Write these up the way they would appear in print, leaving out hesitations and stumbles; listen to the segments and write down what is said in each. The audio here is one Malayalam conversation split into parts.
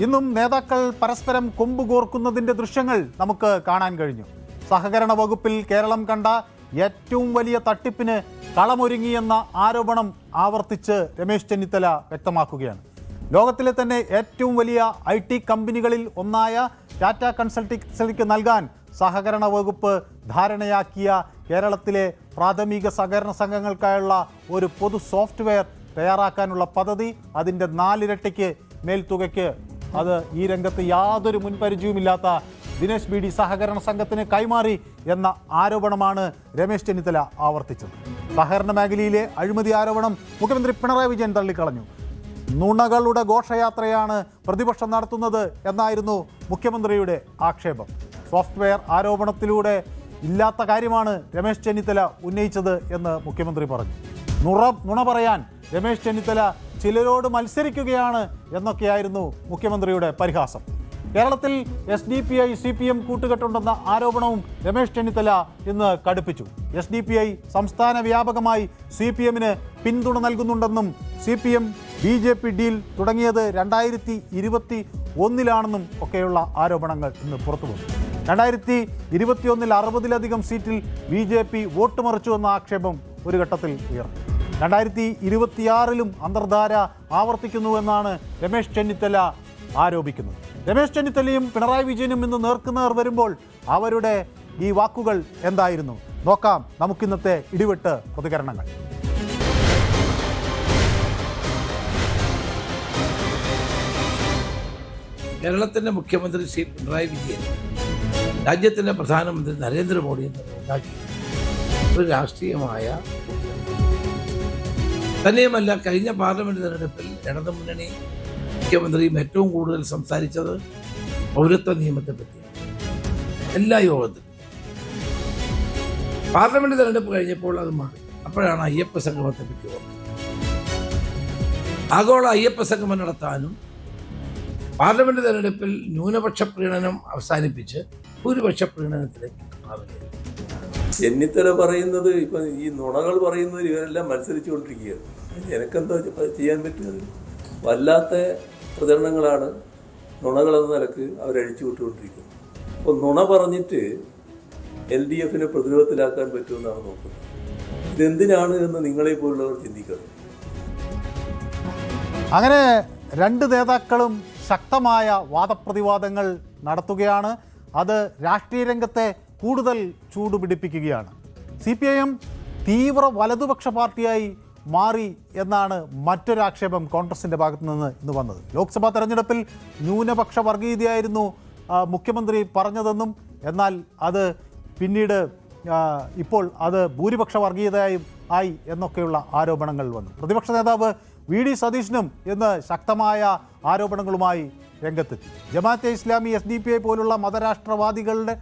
ഇന്നും നേതാക്കൾ പരസ്പരം കൊമ്പ് കോർക്കുന്നതിൻ്റെ ദൃശ്യങ്ങൾ നമുക്ക് കാണാൻ കഴിഞ്ഞു. സഹകരണ വകുപ്പിൽ കേരളം കണ്ട ഏറ്റവും വലിയ തട്ടിപ്പിന് കളമൊരുങ്ങിയെന്ന ആരോപണം ആവർത്തിച്ച് രമേശ് ചെന്നിത്തല വ്യക്തമാക്കുകയാണ്. ലോകത്തിലെ തന്നെ ഏറ്റവും വലിയ IT കമ്പനികളിൽ ഒന്നായ ടാറ്റ കൺസൾട്ടൻസിക്ക് നൽകാൻ സഹകരണ വകുപ്പ് ധാരണയാക്കിയ കേരളത്തിലെ പ്രാഥമിക സഹകരണ സംഘങ്ങൾക്കായുള്ള ഒരു പൊതു സോഫ്റ്റ്വെയർ തയ്യാറാക്കാനുള്ള പദ്ധതി അതിൻ്റെ 4 ഇരട്ടിക്ക് മേൽത്തുകയ്ക്ക് അത് ഈ രംഗത്ത് യാതൊരു മുൻപരിചയവുമില്ലാത്ത ദിനേശ് BD സഹകരണ സംഘത്തിന് കൈമാറി എന്ന ആരോപണമാണ് രമേശ് ചെന്നിത്തല ആവർത്തിച്ചത്. സഹകരണ മേഖലയിലെ അഴിമതി ആരോപണം മുഖ്യമന്ത്രി പിണറായി വിജയൻ തള്ളിക്കളഞ്ഞു. നുണകളുടെ ഘോഷയാത്രയാണ് പ്രതിപക്ഷം നടത്തുന്നത് എന്നായിരുന്നു മുഖ്യമന്ത്രിയുടെ ആക്ഷേപം. സോഫ്റ്റ്വെയർ ആരോപണത്തിലൂടെ ഇല്ലാത്ത കാര്യമാണ് രമേശ് ചെന്നിത്തല ഉന്നയിച്ചത് എന്ന് മുഖ്യമന്ത്രി പറഞ്ഞു. നുണ പറയാൻ രമേശ് ചെന്നിത്തല ചിലരോട് മത്സരിക്കുകയാണ് എന്നൊക്കെയായിരുന്നു മുഖ്യമന്ത്രിയുടെ പരിഹാസം. കേരളത്തിൽ SDPI CPM കൂട്ടുകെട്ടുണ്ടെന്ന ആരോപണവും രമേശ് ചെന്നിത്തല ഇന്ന് കടുപ്പിച്ചു. SDPI സംസ്ഥാന വ്യാപകമായി CPMന് പിന്തുണ നൽകുന്നുണ്ടെന്നും CPM BJP ഡീൽ തുടങ്ങിയത് 2021 ഒക്കെയുള്ള ആരോപണങ്ങൾ ഇന്ന് പുറത്തുവന്നു. 2021 60-ലധികം സീറ്റിൽ BJP വോട്ട് മറിച്ചു എന്ന ആക്ഷേപം ഒരു ഘട്ടത്തിൽ ഉയർന്നു. 2026 അന്തർധാര ആവർത്തിക്കുന്നുവെന്നാണ് രമേശ് ചെന്നിത്തല ആരോപിക്കുന്നത്. രമേശ് ചെന്നിത്തലയും പിണറായി വിജയനും ഇന്ന് നേർക്കുനേർ വരുമ്പോൾ അവരുടെ ഈ വാക്കുകൾ എന്തായിരുന്നു നോക്കാം. നമുക്കിന്നത്തെ ഇടിവെട്ട് പ്രതികരണങ്ങൾ. കേരളത്തിൻ്റെ മുഖ്യമന്ത്രി ശ്രീ പിണറായി വിജയൻ രാജ്യത്തിൻ്റെ പ്രധാനമന്ത്രി നരേന്ദ്രമോദി ഉണ്ടാക്കി ഒരു രാഷ്ട്രീയമായ തന്നെയുമല്ല, കഴിഞ്ഞ പാർലമെന്റ് തെരഞ്ഞെടുപ്പിൽ ഇടതുമുന്നണി മുഖ്യമന്ത്രിയും ഏറ്റവും കൂടുതൽ സംസാരിച്ചത് പൗരത്വ നിയമത്തെ പറ്റിയാണ്. എല്ലാ യോഗത്തിലും പാർലമെന്റ് തെരഞ്ഞെടുപ്പ് കഴിഞ്ഞപ്പോൾ അത് മാറി. അപ്പോഴാണ് അയ്യപ്പ സംഗമത്തെ പറ്റി ഓർമ്മ. ആഗോള അയ്യപ്പ സംഗമം നടത്താനും പാർലമെന്റ് തെരഞ്ഞെടുപ്പിൽ ന്യൂനപക്ഷ പ്രീണനം അവസാനിപ്പിച്ച് ഭൂരിപക്ഷ പ്രീണനത്തിലേക്ക് മാറുകയാണ്. ചെന്നിത്തല പറയുന്നത് ഇപ്പം ഈ നുണകൾ പറയുന്നതിൽ ഇവരെല്ലാം മത്സരിച്ചുകൊണ്ടിരിക്കുകയാണ്. എനിക്കെന്താ ചെയ്യാൻ പറ്റുന്നത്? വല്ലാത്ത പ്രചരണങ്ങളാണ് നുണകളെന്ന നിലക്ക് അവരഴിച്ചു വിട്ടുകൊണ്ടിരിക്കുന്നത്. അപ്പോൾ നുണ പറഞ്ഞിട്ട് LDFനെ പ്രതിരോധത്തിലാക്കാൻ പറ്റുമെന്നാണ് നോക്കുന്നത്. ഇതെന്തിനാണ് എന്ന് നിങ്ങളെ പോലുള്ളവർ ചിന്തിക്കണം. അങ്ങനെ രണ്ട് നേതാക്കളും ശക്തമായ വാദപ്രതിവാദങ്ങൾ നടത്തുകയാണ്. അത് രാഷ്ട്രീയ രംഗത്തെ കൂടുതൽ ചൂടുപിടിപ്പിക്കുകയാണ്. CPIM തീവ്ര വലതുപക്ഷ പാർട്ടിയായി മാറി എന്നാണ് മറ്റൊരാക്ഷേപം കോൺഗ്രസിൻ്റെ ഭാഗത്തു നിന്ന് ഇന്ന് വന്നത്. ലോക്സഭാ തെരഞ്ഞെടുപ്പിൽ ന്യൂനപക്ഷ വർഗീയതയായിരുന്നു മുഖ്യമന്ത്രി പറഞ്ഞതെന്നും എന്നാൽ അത് പിന്നീട് ഇപ്പോൾ അത് ഭൂരിപക്ഷ വർഗീയതയായി എന്നൊക്കെയുള്ള ആരോപണങ്ങൾ വന്നു. പ്രതിപക്ഷ നേതാവ് VD സതീശനും ഇന്ന് ശക്തമായ ആരോപണങ്ങളുമായി രംഗത്തെത്തി. ജമാഅത്തെ ഇസ്ലാമി SDPI പോലുള്ള മതരാഷ്ട്രവാദികളുടെ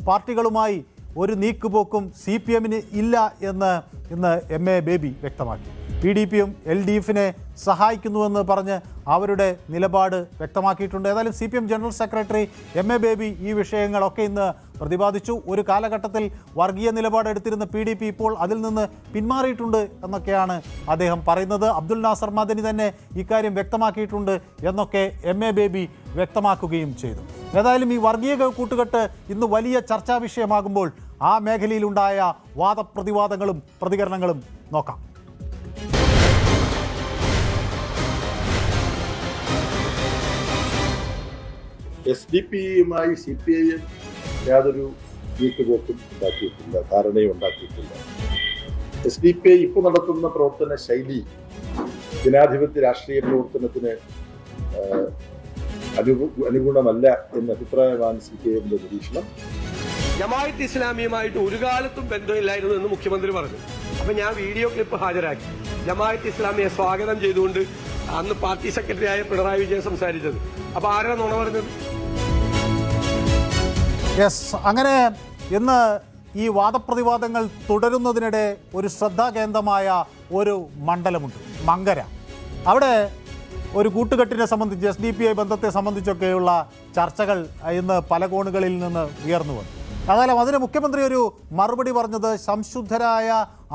പാർട്ടികളുമായി ഒരു നീക്കുപോക്കും CPMന് ഇല്ല എന്ന് ഇന്ന് MA ബേബി വ്യക്തമാക്കി. PDPയും LDFനെ സഹായിക്കുന്നുവെന്ന് പറഞ്ഞ് അവരുടെ നിലപാട് വ്യക്തമാക്കിയിട്ടുണ്ട്. ഏതായാലും CPM general secretary MA baby ഈ വിഷയങ്ങളൊക്കെ ഇന്ന് പ്രതിപാദിച്ചു. ഒരു കാലഘട്ടത്തിൽ വർഗീയ നിലപാടെടുത്തിരുന്ന PDP ഇപ്പോൾ അതിൽ നിന്ന് പിന്മാറിയിട്ടുണ്ട് എന്നൊക്കെയാണ് അദ്ദേഹം പറയുന്നത്. അബ്ദുൽ നാസർ മദനി തന്നെ ഇക്കാര്യം വ്യക്തമാക്കിയിട്ടുണ്ട് എന്നൊക്കെ MA ബേബി വ്യക്തമാക്കുകയും ചെയ്തു. ഏതായാലും ഈ വർഗീയ കൂട്ടുകെട്ട് ഇന്ന് വലിയ ചർച്ചാ വിഷയമാകുമ്പോൾ ആ മേഖലയിലുണ്ടായ വാദപ്രതിവാദങ്ങളും പ്രതികരണങ്ങളും നോക്കാം. SDPയുമായി CPIM യാതൊരു നീക്കുപോക്കും ഉണ്ടാക്കിയിട്ടില്ല, ധാരണയും ഉണ്ടാക്കിയിട്ടില്ല. SDPI ഇപ്പോൾ നടത്തുന്ന പ്രവർത്തന ശൈലി ജനാധിപത്യ രാഷ്ട്രീയ പ്രവർത്തനത്തിന് അനുഗുണമല്ല എന്ന അഭിപ്രായമാണ് CPIMന്റെ നിരീക്ഷണം. ജമാഅത്ത് ഇസ്ലാമിയുമായിട്ട് ഒരു കാലത്തും ബന്ധമില്ലായിരുന്നു എന്ന് മുഖ്യമന്ത്രി പറഞ്ഞു. അപ്പൊ ഞാൻ വീഡിയോ ക്ലിപ്പ് ഹാജരാക്കി. ജമാഅത്ത് ഇസ്ലാമിയെ സ്വാഗതം ചെയ്തുകൊണ്ട് അന്ന് പാർട്ടി സെക്രട്ടറിയായ പിണറായി വിജയൻ സംസാരിച്ചത്. അപ്പൊ ആരാ നുണ പറഞ്ഞത്? അങ്ങനെ ഇന്ന് ഈ വാദപ്രതിവാദങ്ങൾ തുടരുന്നതിനിടെ ഒരു ശ്രദ്ധാകേന്ദ്രമായ ഒരു മണ്ഡലമുണ്ട്, മങ്കര. അവിടെ ഒരു കൂട്ടുകെട്ടിനെ സംബന്ധിച്ച് SDPI ബന്ധത്തെ സംബന്ധിച്ചൊക്കെയുള്ള ചർച്ചകൾ ഇന്ന് പല കോണുകളിൽ നിന്ന് ഉയർന്നു വന്നു. അതായത് അതിന് മുഖ്യമന്ത്രി ഒരു മറുപടി പറഞ്ഞത് സംശുദ്ധരായ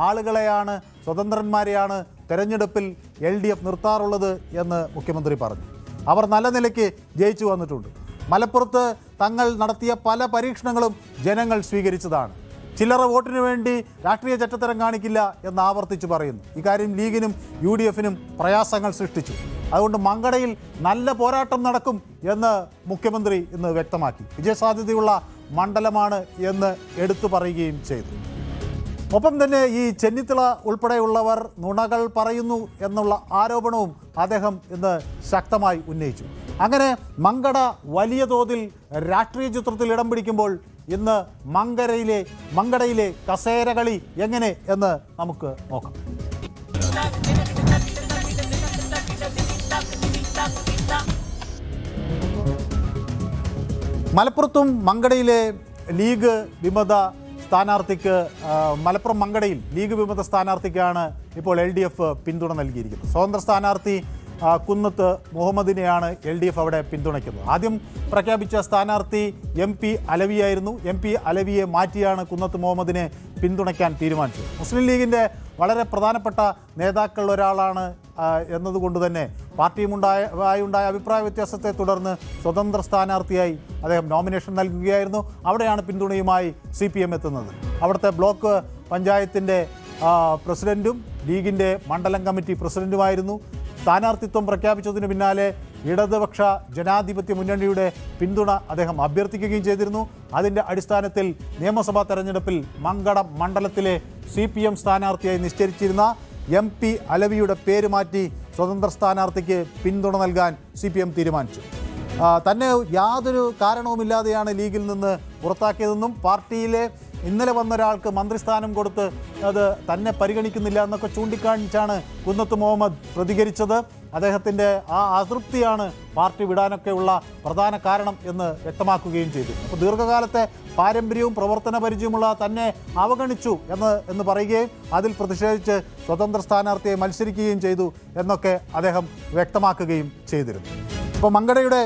ആളുകളെയാണ്, സ്വതന്ത്രന്മാരെയാണ് തെരഞ്ഞെടുപ്പിൽ LDF നിർത്താറുള്ളത് എന്ന് മുഖ്യമന്ത്രി പറഞ്ഞു. അവർ നല്ല നിലയ്ക്ക് ജയിച്ചു വന്നിട്ടുണ്ട്. മലപ്പുറത്ത് തങ്ങൾ നടത്തിയ പല പരീക്ഷണങ്ങളും ജനങ്ങൾ സ്വീകരിച്ചതാണ്. ചില്ലറ വോട്ടിനു വേണ്ടി രാഷ്ട്രീയ ചട്ടത്തരം കാണിക്കില്ല എന്ന് ആവർത്തിച്ച് പറയുന്നു. ഇക്കാര്യം ലീഗിനും UDF-നും പ്രയാസങ്ങൾ സൃഷ്ടിച്ചു. അതുകൊണ്ട് മങ്കടയിൽ നല്ല പോരാട്ടം നടക്കും എന്ന് മുഖ്യമന്ത്രി ഇന്ന് വ്യക്തമാക്കി. വിജയസാധ്യതയുള്ള മണ്ഡലമാണ് എന്ന് എടുത്തു പറയുകയും ചെയ്തു. ഒപ്പം തന്നെ ഈ ചെന്നിത്തല ഉൾപ്പെടെയുള്ളവർ നുണകൾ പറയുന്നു എന്നുള്ള ആരോപണവും അദ്ദേഹം ഇന്ന് ശക്തമായി ഉന്നയിച്ചു. അങ്ങനെ മങ്കട വലിയ തോതിൽ രാഷ്ട്രീയ ചിത്രത്തിൽ ഇടം പിടിക്കുമ്പോൾ ഇന്ന് മങ്കടയിലെ കസേരകളി എങ്ങനെ എന്ന് നമുക്ക് നോക്കാം. മലപ്പുറത്തും മങ്കടയിലെ ലീഗ് വിമത സ്ഥാനാർത്ഥിക്ക് മലപ്പുറം മങ്കടയിൽ ലീഗ് വിമത സ്ഥാനാർത്ഥിക്കാണ് ഇപ്പോൾ LDF പിന്തുണ നൽകിയിരിക്കുന്നത്. സ്വതന്ത്ര സ്ഥാനാർത്ഥി കുന്നത്ത് മുഹമ്മദിനെയാണ് LDF അവിടെ പിന്തുണയ്ക്കുന്നത്. ആദ്യം പ്രഖ്യാപിച്ച സ്ഥാനാർത്ഥി MP അലവിയായിരുന്നു. MP അലവിയെ മാറ്റിയാണ് കുന്നത്ത് മുഹമ്മദിനെ പിന്തുണയ്ക്കാൻ തീരുമാനിച്ചത്. മുസ്ലിം ലീഗിൻ്റെ വളരെ പ്രധാനപ്പെട്ട നേതാക്കളിൽ ഒരാളാണ് എന്നതുകൊണ്ട് തന്നെ പാർട്ടിയുമുണ്ടായ അഭിപ്രായ വ്യത്യാസത്തെ തുടർന്ന് സ്വതന്ത്ര സ്ഥാനാർത്ഥിയായി അദ്ദേഹം നോമിനേഷൻ നൽകുകയായിരുന്നു. അവിടെയാണ് പിന്തുണയുമായി CPM എത്തുന്നത്. അവിടുത്തെ ബ്ലോക്ക് പഞ്ചായത്തിൻ്റെ പ്രസിഡൻറ്റും ലീഗിൻ്റെ മണ്ഡലം കമ്മിറ്റി പ്രസിഡൻറ്റുമായിരുന്നു. സ്ഥാനാർത്ഥിത്വം പ്രഖ്യാപിച്ചതിന് പിന്നാലെ ഇടതുപക്ഷ ജനാധിപത്യ മുന്നണിയുടെ പിന്തുണ അദ്ദേഹം അഭ്യർത്ഥിക്കുകയും ചെയ്തിരുന്നു. അതിൻ്റെ അടിസ്ഥാനത്തിൽ നിയമസഭാ തെരഞ്ഞെടുപ്പിൽ മങ്കട മണ്ഡലത്തിലെ CPM സ്ഥാനാർത്ഥിയായി നിശ്ചയിച്ചിരുന്ന MP അലവിയുടെ പേര് മാറ്റി സ്വതന്ത്ര സ്ഥാനാർത്ഥിക്ക് പിന്തുണ നൽകാൻ CPM തീരുമാനിച്ചു. തന്നെ യാതൊരു കാരണവുമില്ലാതെയാണ് ലീഗിൽ നിന്ന് പുറത്താക്കിയതെന്നും പാർട്ടിയിലെ ഇന്നലെ വന്ന ഒരാൾക്ക് മന്ത്രിസ്ഥാനം കൊടുത്ത് അത് തന്നെ പരിഗണിക്കുന്നില്ല എന്നൊക്കെ ചൂണ്ടിക്കാണിച്ചാണ് കുന്നത്ത് മുഹമ്മദ് പ്രതികരിച്ചത്. അദ്ദേഹത്തിൻ്റെ ആ അതൃപ്തിയാണ് പാർട്ടി വിടാനൊക്കെയുള്ള പ്രധാന കാരണം എന്ന് വ്യക്തമാക്കുകയും ചെയ്തു. അപ്പോൾ ദീർഘകാലത്തെ പാരമ്പര്യവും പ്രവർത്തന പരിചയമുള്ള തന്നെ അവഗണിച്ചു എന്ന് പറയുകയും അതിൽ പ്രതിഷേധിച്ച് സ്വതന്ത്ര സ്ഥാനാർത്ഥിയെ മത്സരിക്കുകയും ചെയ്തു എന്നൊക്കെ അദ്ദേഹം വ്യക്തമാക്കുകയും ചെയ്തിരുന്നു. ഇപ്പോൾ മങ്കടയുടെ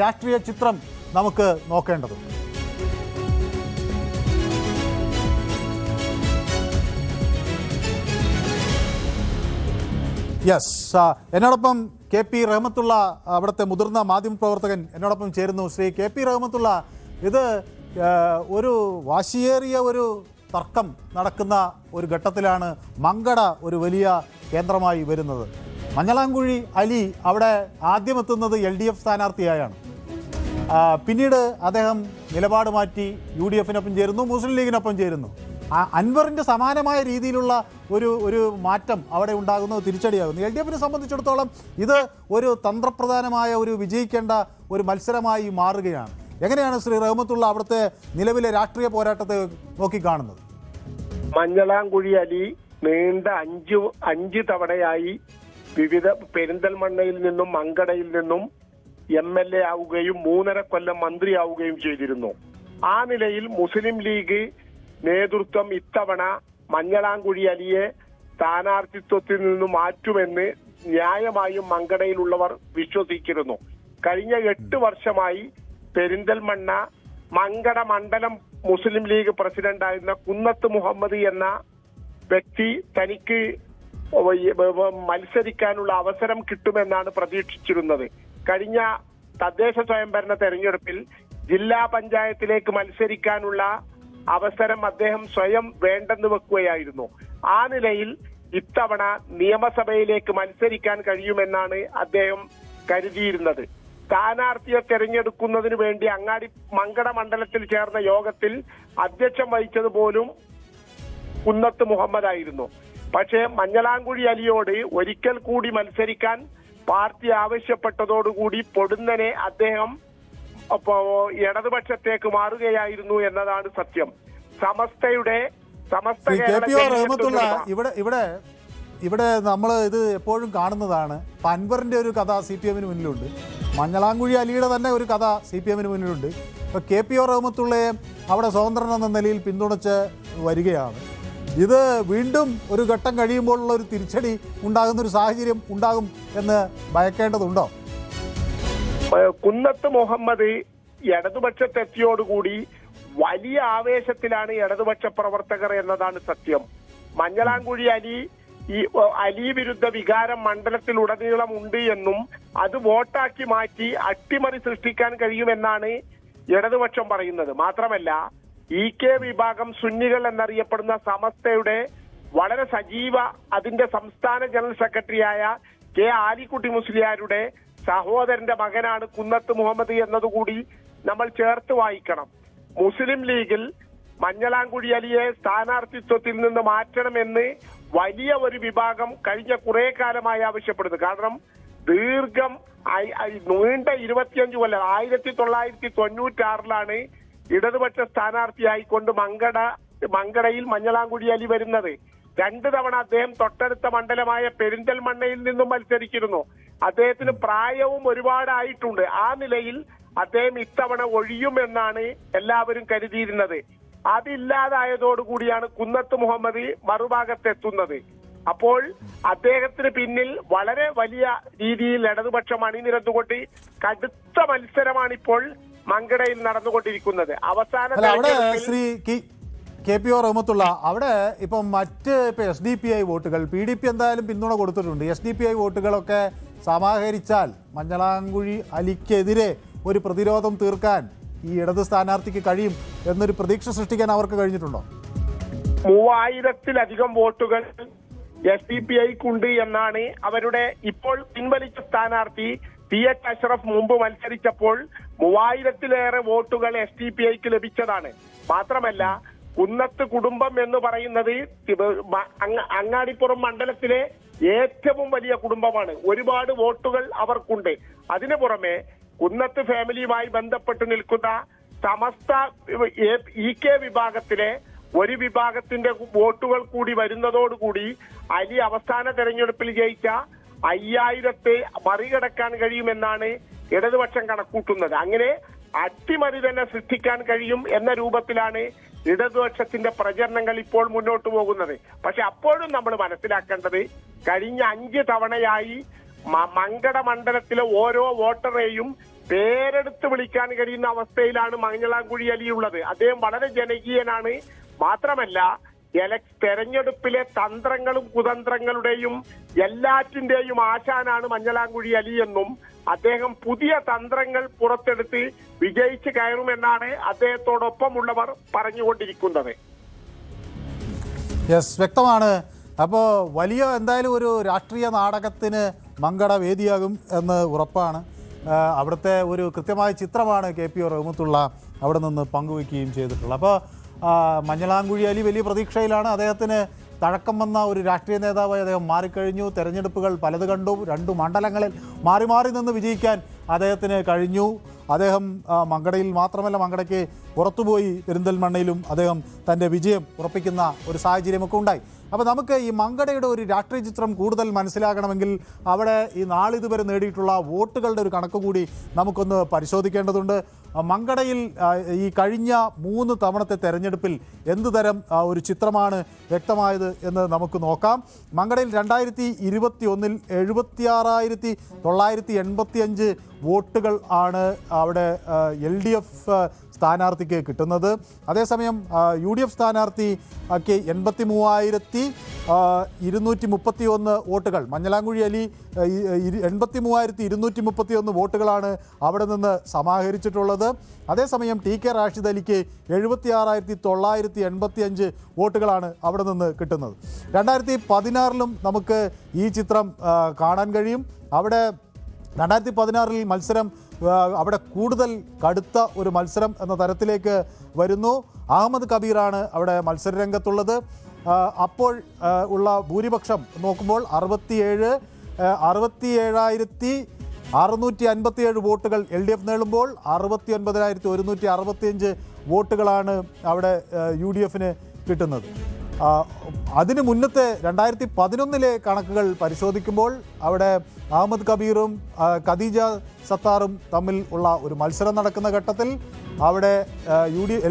രാഷ്ട്രീയ ചിത്രം നമുക്ക് നോക്കേണ്ടതുണ്ട്. യെസ്, എന്നോടൊപ്പം KP റഹ്മത്തുള്ള, അവിടുത്തെ മുതിർന്ന മാധ്യമപ്രവർത്തകൻ എന്നോടൊപ്പം ചേരുന്നു. ശ്രീ KP റഹ്മത്തുള്ള, ഇത് ഒരു വാശിയേറിയ ഒരു തർക്കം നടക്കുന്ന ഒരു ഘട്ടത്തിലാണ് മങ്കട ഒരു വലിയ കേന്ദ്രമായി വരുന്നത്. മഞ്ഞളാംകുഴി അലി അവിടെ ആദ്യമെത്തുന്നത് LDF സ്ഥാനാർത്ഥിയായാണ്. പിന്നീട് അദ്ദേഹം നിലപാട് മാറ്റി UDF-നൊപ്പം ചേരുന്നു, മുസ്ലിം ലീഗിനൊപ്പം ചേരുന്നു. അൻവറിൻ്റെ സമാനമായ രീതിയിലുള്ള ഒരു മാറ്റം അവിടെ ഉണ്ടാകുന്നത് തിരിച്ചടിയാകുന്നു. LDF-നെ സംബന്ധിച്ചിടത്തോളം ഇത് ഒരു തന്ത്രപ്രധാനമായ ഒരു വിജയിക്കേണ്ട ഒരു മത്സരമായി മാറുകയാണ്. എങ്ങനെയാണ് ശ്രീ റഹ്മത്തുള്ള അവിടുത്തെ നിലവിലെ രാഷ്ട്രീയ പോരാട്ടത്തെ നോക്കിക്കാണുന്നത്? മഞ്ഞളാംകുഴി അലി നീണ്ട അഞ്ച് തവണയായി വിവിധ പെരിന്തൽമണ്ണയിൽ നിന്നും മങ്കടയിൽ നിന്നും MLA ആവുകയും 3.5 കൊല്ലം മന്ത്രിയാവുകയും ചെയ്തിരുന്നു. ആ നിലയിൽ മുസ്ലിം ലീഗ് നേതൃത്വം ഇത്തവണ മഞ്ഞളാംകുഴി അലിയെ സ്ഥാനാർത്ഥിത്വത്തിൽ നിന്ന് മാറ്റുമെന്ന് ന്യായമായും മങ്കടയിലുള്ളവർ വിശ്വസിച്ചിരുന്നു. കഴിഞ്ഞ 8 വർഷമായി പെരിന്തൽമണ്ണ മങ്കട മണ്ഡലം മുസ്ലിം ലീഗ് പ്രസിഡന്റായിരുന്ന കുന്നത്ത് മുഹമ്മദ് എന്ന വ്യക്തി തനിക്ക് മത്സരിക്കാനുള്ള അവസരം കിട്ടുമെന്നാണ് പ്രതീക്ഷിച്ചിരുന്നത്. കഴിഞ്ഞ തദ്ദേശ സ്വയംഭരണ തെരഞ്ഞെടുപ്പിൽ ജില്ലാ പഞ്ചായത്തിലേക്ക് മത്സരിക്കാനുള്ള അവസരം അദ്ദേഹം സ്വയം വേണ്ടെന്ന് വെക്കുകയായിരുന്നു. ആ നിലയിൽ ഇത്തവണ നിയമസഭയിലേക്ക് മത്സരിക്കാൻ കഴിയുമെന്നാണ് അദ്ദേഹം കരുതിയിരുന്നത്. സ്ഥാനാർത്ഥിയെ തെരഞ്ഞെടുക്കുന്നതിന് വേണ്ടി മങ്കട മണ്ഡലത്തിൽ ചേർന്ന യോഗത്തിൽ അധ്യക്ഷം വഹിച്ചത് പോലും കുന്നത്ത് മുഹമ്മദ് ആയിരുന്നു. പക്ഷേ മഞ്ഞളാംകുഴി അലിയോട് ഒരിക്കൽ കൂടി മത്സരിക്കാൻ പാർട്ടി ആവശ്യപ്പെട്ടതോടുകൂടി പൊടുന്നനെ അദ്ദേഹം ഇടതുപക്ഷത്തേക്ക് മാറുകയായിരുന്നു എന്നതാണ് സത്യം. ഇവിടെ നമ്മൾ ഇത് എപ്പോഴും കാണുന്നതാണ്. അൻവറിന്റെ ഒരു കഥ CPM-ന് മുന്നിലുണ്ട്, മഞ്ഞളാംകുഴി അലിയുടെ തന്നെ ഒരു കഥ CPM-ന് മുന്നിലുണ്ട്. ഇപ്പോൾ KP റഹ്മത്തുള്ളയെ അവിടെ സ്വതന്ത്രൻ എന്ന നിലയിൽ പിന്തുണച്ച് വരികയാണ്. ഇത് വീണ്ടും ഒരു ഘട്ടം കഴിയുമ്പോഴുള്ള ഒരു തിരിച്ചടി ഉണ്ടാകുന്ന ഒരു സാഹചര്യം ഉണ്ടാകും എന്ന് ഭയക്കേണ്ടതുണ്ടോ? കുന്നത്ത് മുഹമ്മദ് ഇടതുപക്ഷത്തെത്തിയോടുകൂടി വലിയ ആവേശത്തിലാണ് ഇടതുപക്ഷ പ്രവർത്തകർ എന്നതാണ് സത്യം. മഞ്ഞളാംകുഴി അലി ഈ അലി വിരുദ്ധ വികാരം മണ്ഡലത്തിലുടനീളം ഉണ്ട് എന്നും അത് വോട്ടാക്കി മാറ്റി അട്ടിമറി സൃഷ്ടിക്കാൻ കഴിയുമെന്നാണ് ഇടതുപക്ഷം പറയുന്നത്. മാത്രമല്ല EK വിഭാഗം സുന്നികൾ എന്നറിയപ്പെടുന്ന സമസ്തയുടെ വളരെ സജീവ അതിന്റെ സംസ്ഥാന ജനറൽ സെക്രട്ടറിയായ K ആലിക്കുട്ടി മുസ്ലിയാരുടെ സഹോദരന്റെ മകനാണ് കുന്നത്ത് മുഹമ്മദ് എന്നതുകൂടി നമ്മൾ ചേർത്ത് വായിക്കണം. മുസ്ലിം ലീഗിൽ മഞ്ഞളാംകുഴി അലിയെ സ്ഥാനാർത്ഥിത്വത്തിൽ നിന്ന് മാറ്റണമെന്ന് വലിയ ഒരു വിഭാഗം കഴിഞ്ഞ കുറെ കാലമായി ആവശ്യപ്പെടുന്നു. കാരണം നീണ്ട 25 കൊല്ലം 1996 ഇടതുപക്ഷ സ്ഥാനാർത്ഥിയായിക്കൊണ്ട് മങ്കടയിൽ മഞ്ഞളാംകുഴി അലി വരുന്നത്. 2 തവണ അദ്ദേഹം തൊട്ടടുത്ത മണ്ഡലമായ പെരിന്തൽമണ്ണയിൽ നിന്നും മത്സരിച്ചിരുന്നു. അദ്ദേഹത്തിന് പ്രായവും ഒരുപാടായിട്ടുണ്ട്. ആ നിലയിൽ അദ്ദേഹം ഇത്തവണ ഒഴിയുമെന്നാണ് എല്ലാവരും കരുതിയിരുന്നത്. അതില്ലാതായതോടുകൂടിയാണ് കുന്നത്ത് മുഹമ്മദ് മറുഭാഗത്തെത്തുന്നത്. അപ്പോൾ അദ്ദേഹത്തിന് പിന്നിൽ വളരെ വലിയ രീതിയിൽ ഇടതുപക്ഷം അണിനിരന്നുകൊണ്ട് കടുത്ത മത്സരമാണിപ്പോൾ മങ്കടയിൽ നടന്നുകൊണ്ടിരിക്കുന്നത്. അവസാന അവിടെ ശ്രീ KPO റഹ്മത്തുള്ള അവിടെ ഇപ്പം മറ്റ് SDPI വോട്ടുകൾ PDP എന്തായാലും പിന്തുണ കൊടുത്തിട്ടുണ്ട്. SDPI വോട്ടുകളൊക്കെ സമാഹരിച്ചാൽ മഞ്ഞളാംകുഴി അലിക്കെതിരെ ഒരു പ്രതിരോധം തീർക്കാൻ ഈ ഇടത് സ്ഥാനാർത്ഥിക്ക് കഴിയും എന്നൊരു പ്രതീക്ഷ സൃഷ്ടിക്കാൻ അവർക്ക് കഴിഞ്ഞിട്ടുണ്ടോ? 3000-ലധികം വോട്ടുകൾ SDPIക്കുണ്ട് എന്നാണ് അവരുടെ ഇപ്പോൾ പിൻവലിച്ച സ്ഥാനാർത്ഥി TH അഷ്റഫ് മുമ്പ് മത്സരിച്ചപ്പോൾ 3000-ലേറെ വോട്ടുകൾ SDPIക്ക് ലഭിച്ചതാണ്. മാത്രമല്ല കുന്നത്ത് കുടുംബം എന്ന് പറയുന്നത് അങ്ങാടിപ്പുറം മണ്ഡലത്തിലെ ഏറ്റവും വലിയ കുടുംബമാണ്. ഒരുപാട് വോട്ടുകൾ അവർക്കുണ്ട്. അതിനു പുറമെ കുന്നത്ത് ഫാമിലിയുമായി ബന്ധപ്പെട്ട് നിൽക്കുന്ന സമസ്ത EK വിഭാഗത്തിലെ ഒരു വിഭാഗത്തിന്റെ വോട്ടുകൾ കൂടി വരുന്നതോടുകൂടി അലി അവസാന തെരഞ്ഞെടുപ്പിൽ ജയിച്ച 5000-ത്തെ മറികടക്കാൻ കഴിയുമെന്നാണ് ഇടതുപക്ഷം കണക്കൂട്ടുന്നത്. അങ്ങനെ അട്ടിമറി തന്നെ സൃഷ്ടിക്കാൻ കഴിയും എന്ന രൂപത്തിലാണ് ഇടതുപക്ഷത്തിന്റെ പ്രചരണങ്ങൾ ഇപ്പോൾ മുന്നോട്ട് പോകുന്നത്. പക്ഷെ അപ്പോഴും നമ്മൾ മനസ്സിലാക്കേണ്ടത് കഴിഞ്ഞ 5 തവണയായി മങ്കട മണ്ഡലത്തിലെ ഓരോ വോട്ടറെയും പേരെടുത്ത് വിളിക്കാൻ കഴിയുന്ന അവസ്ഥയിലാണ് മഞ്ഞളാംകുഴി അലിയുള്ളത്. അദ്ദേഹം വളരെ ജനകീയനാണ്. മാത്രമല്ല തെരഞ്ഞെടുപ്പിലെ തന്ത്രങ്ങളും കുതന്ത്രങ്ങളുടെയും എല്ലാറ്റിന്റെയും ആശാനാണ് മഞ്ഞളാംകുഴി അലി എന്നും അദ്ദേഹം പുതിയ തന്ത്രങ്ങൾ പുറത്തെടുത്ത് വിജയിച്ച് കയറുമെന്നാണ് അദ്ദേഹത്തോടൊപ്പമുള്ളവർ പറഞ്ഞുകൊണ്ടിരിക്കുന്നത്. വ്യക്തമാണ്. അപ്പോൾ വലിയ എന്തായാലും ഒരു രാഷ്ട്രീയ നാടകത്തിന് മങ്കട വേദിയാകും എന്ന് ഉറപ്പാണ്. അവിടുത്തെ ഒരു കൃത്യമായ ചിത്രമാണ് KPO റഹ്മത്തുള്ള അവിടെ നിന്ന് പങ്കുവയ്ക്കുകയും ചെയ്തിട്ടുള്ളത്. അപ്പോൾ മഞ്ഞളാംകുഴി അലി വലിയ പ്രതീക്ഷയിലാണ്. അദ്ദേഹത്തിന് തഴക്കം വന്ന ഒരു രാഷ്ട്രീയ നേതാവായി അദ്ദേഹം മാറിക്കഴിഞ്ഞു. തെരഞ്ഞെടുപ്പുകൾ പലത് കണ്ടു. 2 മണ്ഡലങ്ങളിൽ മാറി മാറി നിന്ന് വിജയിക്കാൻ അദ്ദേഹത്തിന് കഴിഞ്ഞു. അദ്ദേഹം മങ്കടയിൽ മാത്രമല്ല മങ്കടയ്ക്ക് പുറത്തുപോയി പെരിന്തൽമണ്ണയിലും അദ്ദേഹം തൻ്റെ വിജയം ഉറപ്പിക്കുന്ന ഒരു സാഹചര്യമൊക്കെ ഉണ്ടായി. അപ്പോൾ നമുക്ക് ഈ മങ്കടയുടെ ഒരു രാഷ്ട്രീയ ചിത്രം കൂടുതൽ മനസ്സിലാക്കണമെങ്കിൽ അവിടെ ഈ നാളിതുവരെ നേടിയിട്ടുള്ള വോട്ടുകളുടെ ഒരു കണക്ക് കൂടി നമുക്കൊന്ന് പരിശോധിക്കേണ്ടതുണ്ട്. മങ്കടയിൽ ഈ കഴിഞ്ഞ 3 തവണത്തെ തെരഞ്ഞെടുപ്പിൽ എന്ത് തരം ഒരു ചിത്രമാണ് വ്യക്തമായത് എന്ന് നമുക്ക് നോക്കാം. മങ്കടയിൽ 2021 76,985 വോട്ടുകൾ ആണ് അവിടെ LDF സ്ഥാനാർത്ഥിക്ക് കിട്ടുന്നത്. അതേസമയം UDF സ്ഥാനാർത്ഥിക്ക് 83,231 വോട്ടുകൾ, മഞ്ഞളാംകുഴി അലി 83,231 വോട്ടുകളാണ് അവിടെ നിന്ന് സമാഹരിച്ചിട്ടുള്ളത്. അതേസമയം TK റാഷിദ് അലിക്ക് 76,985 വോട്ടുകളാണ് അവിടെ നിന്ന് കിട്ടുന്നത്. 2016 നമുക്ക് ഈ ചിത്രം കാണാൻ കഴിയും. അവിടെ 2016 മത്സരം അവിടെ കൂടുതൽ കടുത്ത ഒരു മത്സരം എന്ന തരത്തിലേക്ക് വരുന്നു. അഹമ്മദ് കബീറാണ് അവിടെ മത്സരരംഗത്തുള്ളത്. അപ്പോൾ ഉള്ള ഭൂരിപക്ഷം നോക്കുമ്പോൾ 67,657 വോട്ടുകൾ LDF നേടുമ്പോൾ 69,165 വോട്ടുകളാണ് അവിടെ UDFന് കിട്ടുന്നത്. അതിന് മുന്നത്തെ 2011 കണക്കുകൾ പരിശോധിക്കുമ്പോൾ അവിടെ അഹമ്മദ് കബീറും ഖദീജ സത്താറും തമ്മിൽ ഉള്ള ഒരു മത്സരം നടക്കുന്ന ഘട്ടത്തിൽ അവിടെ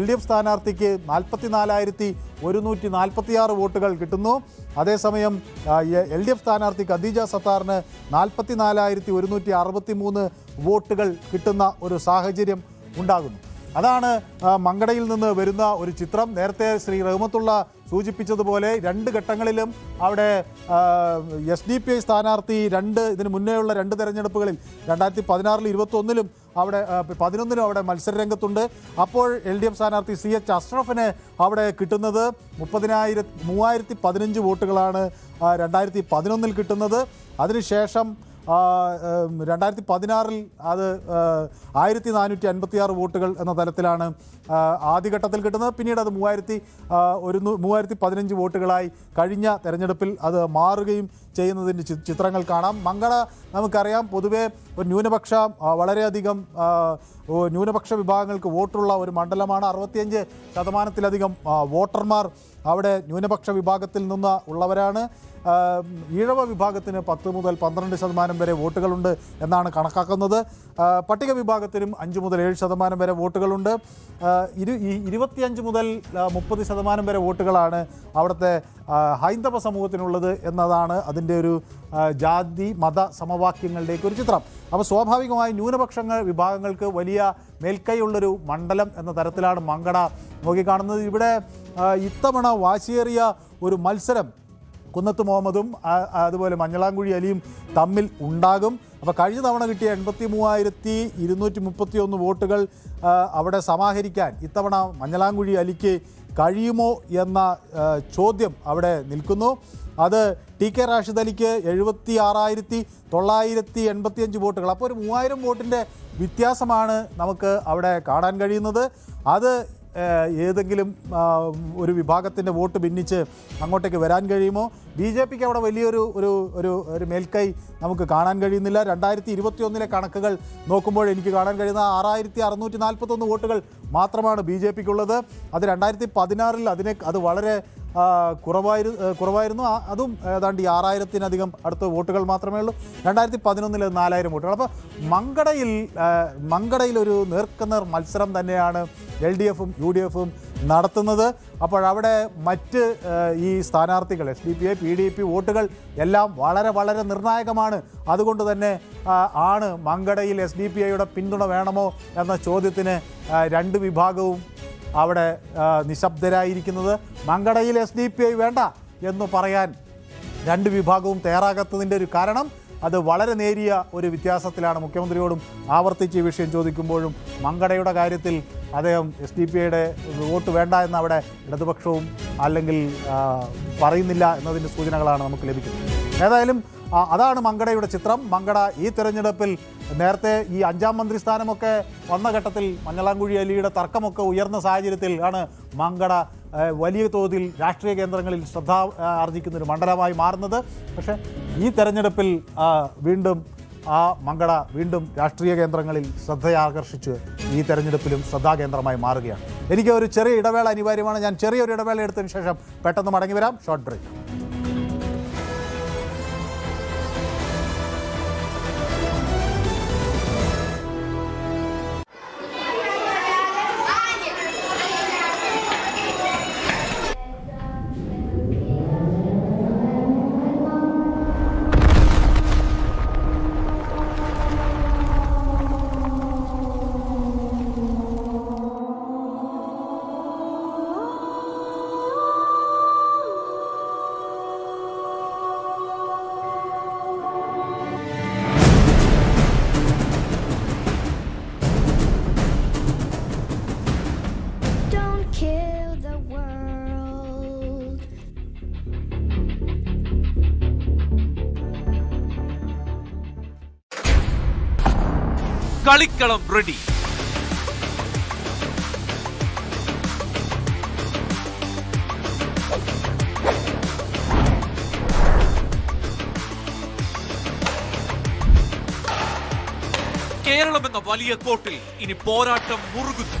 LDF സ്ഥാനാർത്ഥിക്ക് 44,146 വോട്ടുകൾ കിട്ടുന്നു. അതേസമയം LDF സ്ഥാനാർത്ഥി ഖദീജ സത്താറിന് 44,163 വോട്ടുകൾ കിട്ടുന്ന ഒരു സാഹചര്യം ഉണ്ടാകുന്നു. അതാണ് മങ്കടയിൽ നിന്ന് വരുന്ന ഒരു ചിത്രം. നേരത്തെ ശ്രീ റഹ്മത്തുള്ള സൂചിപ്പിച്ചതുപോലെ 2 ഘട്ടങ്ങളിലും അവിടെ SDPI സ്ഥാനാർത്ഥി ഇതിന് മുന്നേയുള്ള 2 തെരഞ്ഞെടുപ്പുകളിൽ 2016-ൽ 21-ലും അവിടെ 11-ലും അവിടെ മത്സരരംഗത്തുണ്ട്. അപ്പോൾ LDF സ്ഥാനാർത്ഥി CH അഷ്റഫിന് അവിടെ കിട്ടുന്നത് 3015 വോട്ടുകളാണ് 2011-ൽ കിട്ടുന്നത്. അതിനുശേഷം 2016-ൽ അത് 1456 വോട്ടുകൾ എന്ന തലത്തിലാണ് ആദ്യഘട്ടത്തിൽ കിട്ടുന്നത്. പിന്നീട് അത് 3015 വോട്ടുകളായി കഴിഞ്ഞ തെരഞ്ഞെടുപ്പിൽ അത് മാറുകയും ചെയ്യുന്നതിൻ്റെ ചിത്രങ്ങൾ കാണാം. മംഗള നമുക്കറിയാം പൊതുവെ ഒരു വളരെയധികം ന്യൂനപക്ഷ വിഭാഗങ്ങൾക്ക് വോട്ടുള്ള ഒരു മണ്ഡലമാണ്. 65% വോട്ടർമാർ അവിടെ ന്യൂനപക്ഷ വിഭാഗത്തിൽ നിന്ന് ഉള്ളവരാണ്. ഈഴവ വിഭാഗത്തിന് 10 മുതൽ 12% വരെ വോട്ടുകളുണ്ട് എന്നാണ് കണക്കാക്കുന്നത്. പട്ടിക വിഭാഗത്തിനും 5 മുതൽ 7% വരെ വോട്ടുകളുണ്ട്. 25 മുതൽ 30% വരെ വോട്ടുകളാണ് അവിടുത്തെ ഹൈന്ദവ സമൂഹത്തിനുള്ളത് എന്നതാണ് അതിൻ്റെ ഒരു ജാതി മത സമവാക്യങ്ങളുടെയൊക്കെ ഒരു ചിത്രം. അപ്പോൾ സ്വാഭാവികമായി വിഭാഗങ്ങൾക്ക് വലിയ മേൽക്കൈയുള്ളൊരു മണ്ഡലം എന്ന തരത്തിലാണ് മങ്കട നോക്കിക്കാണുന്നത്. ഇവിടെ ഇത്തവണ വാശിയേറിയ ഒരു മത്സരം കുന്നത്ത് മുഹമ്മദും അതുപോലെ മഞ്ഞളാംകുഴി അലിയും തമ്മിൽ ഉണ്ടാകും. അപ്പോൾ കഴിഞ്ഞ തവണ കിട്ടിയ 83,231 വോട്ടുകൾ അവിടെ സമാഹരിക്കാൻ ഇത്തവണ മഞ്ഞളാംകുഴി അലിക്ക് കഴിയുമോ എന്ന ചോദ്യം അവിടെ നിൽക്കുന്നു. അത് TK റാഷിദ് അലിക്ക് 76,985 വോട്ടുകൾ. അപ്പോൾ ഒരു 3000 വോട്ടിൻ്റെ വ്യത്യാസമാണ് നമുക്ക് അവിടെ കാണാൻ കഴിയുന്നത്. അത് ഏതെങ്കിലും ഒരു വിഭാഗത്തിൻ്റെ വോട്ട് ഭിന്നിച്ച് അങ്ങോട്ടേക്ക് വരാൻ കഴിയുമോ? BJPക്ക് അവിടെ വലിയൊരു ഒരു മേൽക്കൈ നമുക്ക് കാണാൻ കഴിയുന്നില്ല. 2021-ലെ കണക്കുകൾ നോക്കുമ്പോൾ എനിക്ക് കാണാൻ കഴിയുന്ന 6641 വോട്ടുകൾ മാത്രമാണ് BJPക്കുള്ളത്. അത് 2016-ൽ അത് വളരെ കുറവായിരുന്നു. അതും ഏതാണ്ട് 6000-ലധികം അടുത്ത വോട്ടുകൾ മാത്രമേ ഉള്ളൂ. 2011-ൽ 4000 വോട്ടുകൾ. അപ്പോൾ മങ്കടയിൽ ഒരു നേർക്കുനേർ മത്സരം തന്നെയാണ് LDFും UDFും നടത്തുന്നത്. അപ്പോഴവിടെ മറ്റ് ഈ സ്ഥാനാർത്ഥികൾ SDPI PDP വോട്ടുകൾ എല്ലാം വളരെ വളരെ നിർണായകമാണ്. അതുകൊണ്ട് തന്നെ ആണ് മങ്കടയിൽ SDPIയുടെ പിന്തുണ വേണമോ എന്ന ചോദ്യത്തിന് 2 വിഭാഗവും അവിടെ നിശബ്ദരായിരിക്കുന്നത്. മങ്കടയിൽ SDPI വേണ്ട എന്ന് പറയാൻ 2 വിഭാഗവും തയ്യാറാകാത്തതിൻ്റെ ഒരു കാരണം അത് വളരെ നേരിയ ഒരു വ്യത്യാസത്തിലാണ്. മുഖ്യമന്ത്രിയോടും ആവർത്തിച്ച് ഈ വിഷയം ചോദിക്കുമ്പോഴും മങ്കടയുടെ കാര്യത്തിൽ അദ്ദേഹം SDPIയുടെ വോട്ട് വേണ്ട എന്ന് അവിടെ ഇടതുപക്ഷവും അല്ലെങ്കിൽ പറയുന്നില്ല എന്നതിൻ്റെ സൂചനകളാണ് നമുക്ക് ലഭിക്കുന്നത്. ഏതായാലും അതാണ് മങ്കടയുടെ ചിത്രം. മങ്കട ഈ തെരഞ്ഞെടുപ്പിൽ നേരത്തെ ഈ 5ാം മന്ത്രിസ്ഥാനമൊക്കെ വന്ന ഘട്ടത്തിൽ മഞ്ഞളാംകുഴി അലിയുടെ തർക്കമൊക്കെ ഉയർന്ന സാഹചര്യത്തിൽ ആണ് മങ്കട വലിയ തോതിൽ രാഷ്ട്രീയ കേന്ദ്രങ്ങളിൽ ശ്രദ്ധ ആർജിക്കുന്നൊരു മണ്ഡലമായി മാറുന്നത്. പക്ഷേ ഈ തെരഞ്ഞെടുപ്പിൽ വീണ്ടും മങ്കട രാഷ്ട്രീയ കേന്ദ്രങ്ങളിൽ ശ്രദ്ധയാകർഷിച്ച് ഈ തെരഞ്ഞെടുപ്പിലും ശ്രദ്ധാകേന്ദ്രമായി മാറുകയാണ്. എനിക്ക് ഒരു ചെറിയ ഇടവേള അനിവാര്യമാണ്. ഞാൻ ചെറിയൊരു ഇടവേള എടുത്തതിന് ശേഷം പെട്ടെന്ന് മടങ്ങി വരാം. Short break. കളിക്കളം റെഡി. കേരളം എന്ന വലിയ കോട്ടിൽ ഇനി പോരാട്ടം മുറുകുന്നു.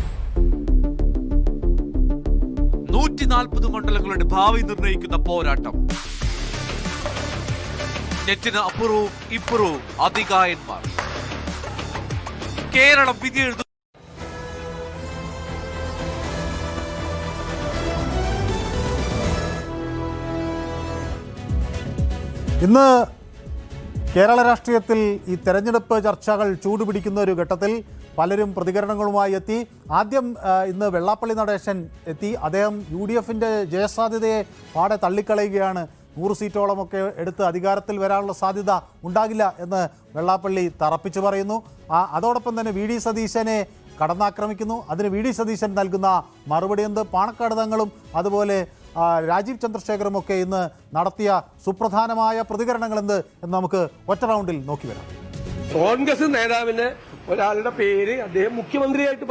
140 മണ്ഡലങ്ങളുടെ ഭാവി നിർണയിക്കുന്ന പോരാട്ടം. നെറ്റിന് അപ്പുറവും ഇപ്പുറവും അതികായന്മാർ. കേരളം വിധി എഴുതും. ഇന്ന് കേരള രാഷ്ട്രീയത്തിൽ ഈ തെരഞ്ഞെടുപ്പ് ചർച്ചകൾ ചൂടുപിടിക്കുന്ന ഒരു ഘട്ടത്തിൽ പലരും പ്രതികരണങ്ങളുമായി എത്തി. ആദ്യം ഇന്ന് വെള്ളാപ്പള്ളി നടേശൻ എത്തി. അദ്ദേഹം UDFന്റെ ജയസാധ്യതയെ പാടെ തള്ളിക്കളയുകയാണ്. 100 സീറ്റോളമൊക്കെ എടുത്ത് അധികാരത്തിൽ വരാനുള്ള സാധ്യത ഉണ്ടാകില്ല എന്ന് വെള്ളാപ്പള്ളി തറപ്പിച്ചു പറയുന്നു. അതോടൊപ്പം തന്നെ VD സതീശനെ കടന്നാക്രമിക്കുന്നു. അതിന് VD സതീശൻ നൽകുന്ന മറുപടി എന്ത്? പാണക്കാട് തങ്ങളും അതുപോലെ രാജീവ് ചന്ദ്രശേഖറും ഒക്കെ ഇന്ന് നടത്തിയ സുപ്രധാനമായ പ്രതികരണങ്ങൾ എന്ത് എന്ന് നമുക്ക് ഒറ്റ റൗണ്ടിൽ നോക്കി വരാം. കോൺഗ്രസ് നേതാവിന്റെ ഒരാളുടെ പേര് അദ്ദേഹം മുഖ്യമന്ത്രിയായിട്ട്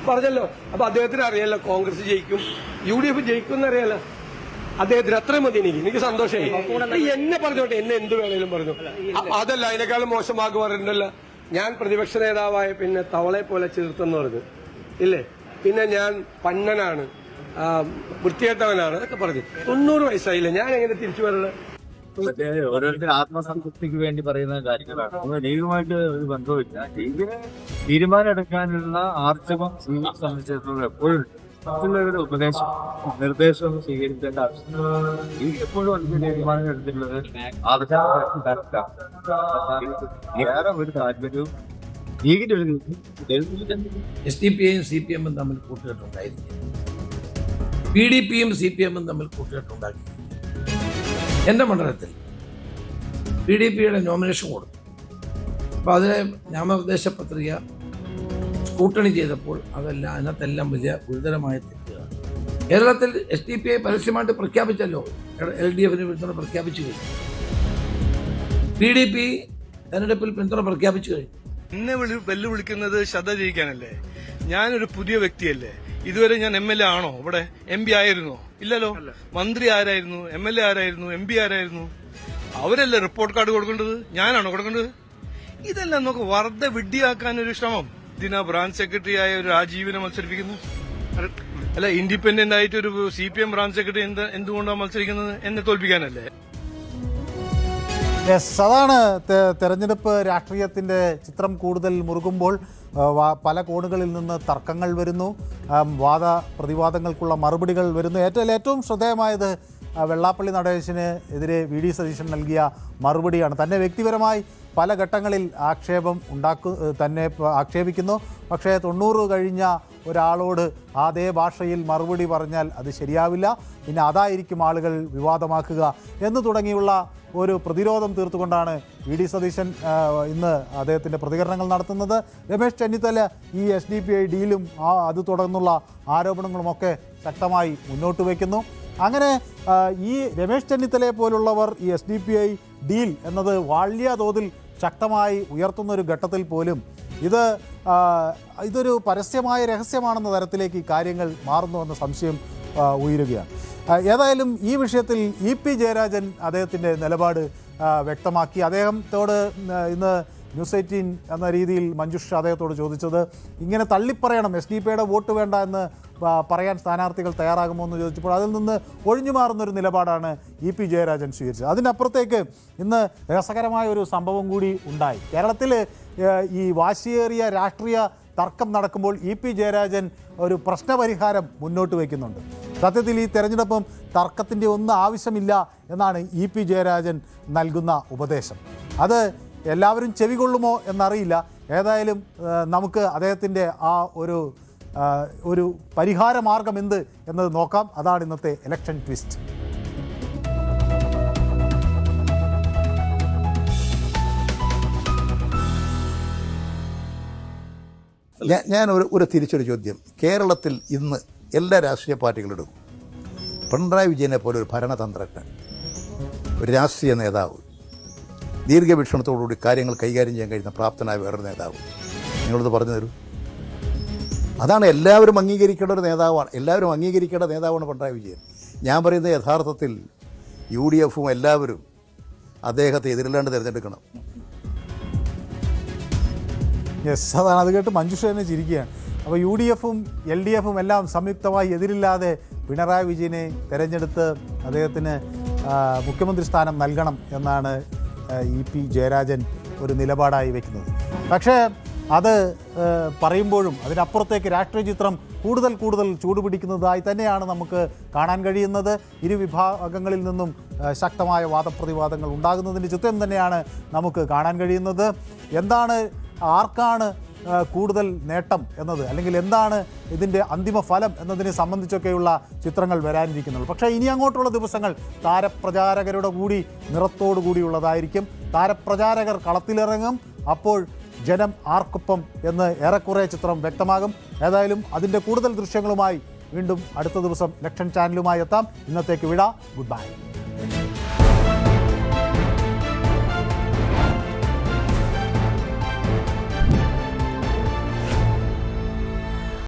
പറഞ്ഞല്ലോ. അപ്പൊ അദ്ദേഹത്തിന് അറിയാലോ കോൺഗ്രസ് ജയിക്കും, UDF ജയിക്കും എന്നറിയാലോ അദ്ദേഹത്തിന്. അത്രയും മതി എനിക്ക് സന്തോഷമായി. എന്നെ പറഞ്ഞോട്ടെ, എന്നെ എന്ത് വേണേലും പറഞ്ഞു. അതല്ല, അതിനേക്കാളും മോശമാക്കി പറഞ്ഞിട്ടുണ്ടല്ലോ. ഞാൻ പ്രതിപക്ഷ നേതാവായ പിന്നെ തവളെ പോലെ ചേർത്തെന്ന് പറഞ്ഞു ഇല്ലേ. പിന്നെ ഞാൻ പന്നനാണ്, വൃത്തികെട്ടവനാണ് ഒക്കെ പറഞ്ഞു. 90 വയസ്സായില്ല, ഞാൻ എങ്ങനെ തിരിച്ചു വരണം? ഓരോരുത്തർ ആത്മസംതൃപ്തിക്ക് വേണ്ടി പറയുന്ന കാര്യങ്ങളാണ്. ലീഗുമായിട്ട് ഒരു ബന്ധവുമില്ല. ലീഗിന് തീരുമാനം എടുക്കാനുള്ള ആർജവം സംബന്ധിച്ചിടത്തോളം എപ്പോഴും മറ്റുള്ളവരുടെ നിർദ്ദേശവും സ്വീകരിക്കേണ്ട ആവശ്യമില്ല. ലീഗ് എപ്പോഴും അതിന്റെ തീരുമാനം എടുത്തിട്ടുള്ളത് വേറെ ഒരു താല്പര്യവും ലീഗിന്റെ ഒരു SDPIയും CPM തമ്മിൽ കൂട്ടുകെട്ടുണ്ടായിരുന്നു. PDPയും CPM തമ്മിൽ കൂട്ടുകെട്ടുണ്ടാക്കി. എൻ്റെ മണ്ഡലത്തിൽ PDPയുടെ നോമിനേഷൻ കൊടുത്തു. അപ്പോൾ അതിലെ നാമനിർദ്ദേശ പത്രിക സ്കൂട്ടണി ചെയ്തപ്പോൾ അതിനകത്തെല്ലാം വലിയ ഗുരുതരമായ തെറ്റുകളാണ്. കേരളത്തിൽ SDPI പരസ്യമായിട്ട് പ്രഖ്യാപിച്ചല്ലോ, LDFന് പിന്തുണ പ്രഖ്യാപിച്ചു കഴിഞ്ഞു. PDP തെരഞ്ഞെടുപ്പിൽ പിന്തുണ പ്രഖ്യാപിച്ചു കഴിഞ്ഞു. എന്നെ വെല്ലുവിളിക്കുന്നത് ശ്രദ്ധ ജയിക്കാനല്ലേ? ഞാനൊരു പുതിയ വ്യക്തിയല്ലേ. ഇതുവരെ ഞാൻ MLA ആണോ? ഇവിടെ MP ആയിരുന്നോ? ഇല്ലല്ലോ. മന്ത്രി ആരായിരുന്നു? MLA ആരായിരുന്നു? MP ആരായിരുന്നു? അവരല്ലേ റിപ്പോർട്ട് കാർഡ് കൊടുക്കേണ്ടത്? ഞാനാണോ കൊടുക്കേണ്ടത്? ഇതെല്ലാം നമുക്ക് വെറുതെ വിഡ്ഢിയാക്കാനൊരു ശ്രമം. ഇതിനാ ബ്രാഞ്ച് സെക്രട്ടറി ആയ ഒരു രാജീവിനെ മത്സരിപ്പിക്കുന്നു. അല്ല, ഇൻഡിപെൻഡന്റ് ആയിട്ട് ഒരു CPM ബ്രാഞ്ച് സെക്രട്ടറി എന്തുകൊണ്ടാണ് മത്സരിക്കുന്നത്? എന്നെ തോൽപ്പിക്കാനല്ലേ? അതാണ് തെരഞ്ഞെടുപ്പ് രാഷ്ട്രീയത്തിൻ്റെ ചിത്രം കൂടുതൽ മുറുകുമ്പോൾ പല കോണുകളിൽ നിന്ന് തർക്കങ്ങൾ വരുന്നു, വാദ പ്രതിവാദങ്ങൾക്കുള്ള മറുപടികൾ വരുന്നു. ഏറ്റവും ശ്രദ്ധേയമായത് വെള്ളാപ്പള്ളി നടേശന് എതിരെ VD സതീശൻ നൽകിയ മറുപടിയാണ്. തന്നെ വ്യക്തിപരമായി പല ഘട്ടങ്ങളിൽ തന്നെ ആക്ഷേപിക്കുന്നു. പക്ഷേ 90 കഴിഞ്ഞ ഒരാളോട് അതേ ഭാഷയിൽ മറുപടി പറഞ്ഞാൽ അത് ശരിയാവില്ല, പിന്നെ അതായിരിക്കും ആളുകൾ വിവാദമാക്കുക എന്ന് തുടങ്ങിയുള്ള ഒരു പ്രതിരോധം തീർത്തുകൊണ്ടാണ് VD സതീശൻ ഇന്ന് അദ്ദേഹത്തിൻ്റെ പ്രതികരണങ്ങൾ നടത്തുന്നത്. രമേശ് ചെന്നിത്തല ഈ SDPI ഡീലും അത് തുടർന്നുള്ള ആരോപണങ്ങളുമൊക്കെ ശക്തമായി മുന്നോട്ട് വയ്ക്കുന്നു. അങ്ങനെ ഈ രമേശ് ചെന്നിത്തലയെ പോലുള്ളവർ ഈ SDPI ഡീൽ എന്നത് വലിയ തോതിൽ ശക്തമായി ഉയർത്തുന്നൊരു ഘട്ടത്തിൽ പോലും ഇതൊരു പരസ്യമായ രഹസ്യമാണെന്ന തരത്തിലേക്ക് ഈ കാര്യങ്ങൾ മാറുന്നുവെന്ന സംശയം ഉയരുകയാണ്. ഏതായാലും ഈ വിഷയത്തിൽ EP ജയരാജൻ അദ്ദേഹത്തിൻ്റെ നിലപാട് വ്യക്തമാക്കി. അദ്ദേഹത്തോട് ഇന്ന് ന്യൂസ് 18 എന്ന രീതിയിൽ മഞ്ജുഷ അദ്ദേഹത്തോട് ചോദിച്ചത്, ഇങ്ങനെ തള്ളിപ്പറയണം, SDPIയുടെ വോട്ട് വേണ്ട എന്ന് പറയാൻ സ്ഥാനാർത്ഥികൾ തയ്യാറാകുമോ എന്ന് ചോദിച്ചപ്പോൾ അതിൽ നിന്ന് ഒഴിഞ്ഞു മാറുന്നൊരു നിലപാടാണ് EP ജയരാജൻ സ്വീകരിച്ചത്. അതിനപ്പുറത്തേക്ക് ഇന്ന് രസകരമായ ഒരു സംഭവം കൂടി ഉണ്ടായി. കേരളത്തിൽ ഈ വാശിയേറിയ രാഷ്ട്രീയ തർക്കം നടക്കുമ്പോൾ EP ജയരാജൻ ഒരു പ്രശ്നപരിഹാരം മുന്നോട്ട് വയ്ക്കുന്നുണ്ട്. സത്യത്തിൽ ഈ തെരഞ്ഞെടുപ്പും തർക്കത്തിൻ്റെ ഒന്നും ആവശ്യമില്ല എന്നാണ് EP ജയരാജൻ നൽകുന്ന ഉപദേശം. അത് എല്ലാവരും ചെവികൊള്ളുമോ എന്നറിയില്ല. ഏതായാലും നമുക്ക് അദ്ദേഹത്തിൻ്റെ ആ ഒരു പരിഹാര മാർഗം എന്ത് എന്നത് നോക്കാം. അതാണ് ഇന്നത്തെ ഇലക്ഷൻ ട്വിസ്റ്റ്. ഞാൻ ഒരു തിരിച്ചൊരു ചോദ്യം. കേരളത്തിൽ ഇന്ന് എല്ലാ രാഷ്ട്രീയ പാർട്ടികളുടെ പിണറായി വിജയനെ പോലെ ഒരു ഭരണതന്ത്രജ്ഞൻ, ഒരു രാഷ്ട്രീയ നേതാവ്, ദീർഘവീക്ഷണത്തോടുകൂടി കാര്യങ്ങൾ കൈകാര്യം ചെയ്യാൻ കഴിയുന്ന പ്രാപ്തനായ വേറൊരു നേതാവ് നിങ്ങളത് പറഞ്ഞു തരൂ. അതാണ് എല്ലാവരും അംഗീകരിക്കേണ്ട ഒരു നേതാവാണ്. എല്ലാവരും അംഗീകരിക്കേണ്ട നേതാവാണ് പിണറായി വിജയൻ. ഞാൻ പറയുന്നത് യഥാർത്ഥത്തിൽ UDFും എല്ലാവരും അദ്ദേഹത്തെ എതിരില്ലാണ്ട് തിരഞ്ഞെടുക്കണം. അതാണ്. അത് കേട്ട് മഞ്ജുഷ തന്നെ ചിരിക്കുകയാണ്. അപ്പോൾ UDFും LDFും എല്ലാം സംയുക്തമായി എതിരില്ലാതെ പിണറായി വിജയനെ തിരഞ്ഞെടുത്ത് അദ്ദേഹത്തിന് മുഖ്യമന്ത്രി സ്ഥാനം നൽകണം എന്നാണ് EP ജയരാജൻ ഒരു നിലപാടായി വയ്ക്കുന്നത്. പക്ഷേ അത് പറയുമ്പോഴും അതിനപ്പുറത്തേക്ക് രാഷ്ട്രീയ ചിത്രം കൂടുതൽ ചൂടുപിടിക്കുന്നതായി തന്നെയാണ് നമുക്ക് കാണാൻ കഴിയുന്നത്. ഇരു വിഭാഗങ്ങളിൽ നിന്നും ശക്തമായ വാദപ്രതിവാദങ്ങൾ ഉണ്ടാകുന്നതിൻ്റെ ചിത്രം തന്നെയാണ് നമുക്ക് കാണാൻ കഴിയുന്നത്. ആർക്കാണ് കൂടുതൽ നേട്ടം എന്നത്, അല്ലെങ്കിൽ എന്താണ് ഇതിൻ്റെ അന്തിമ ഫലം എന്നതിനെ സംബന്ധിച്ചൊക്കെയുള്ള ചിത്രങ്ങൾ വരാനിരിക്കുന്നുള്ളൂ. പക്ഷേ ഇനി അങ്ങോട്ടുള്ള ദിവസങ്ങൾ താരപ്രചാരകരുടെ കൂടി നിറത്തോടു കൂടിയുള്ളതായിരിക്കും. താരപ്രചാരകർ കളത്തിലിറങ്ങും. അപ്പോൾ ജനം ആർക്കൊപ്പം എന്ന് ഏറെക്കുറെ ചിത്രം വ്യക്തമാകും. ഏതായാലും അതിൻ്റെ കൂടുതൽ ദൃശ്യങ്ങളുമായി വീണ്ടും അടുത്ത ദിവസം ഇലക്ഷൻ ചാനലുമായി എത്താം. ഇന്നത്തേക്ക് വിട. Good bye.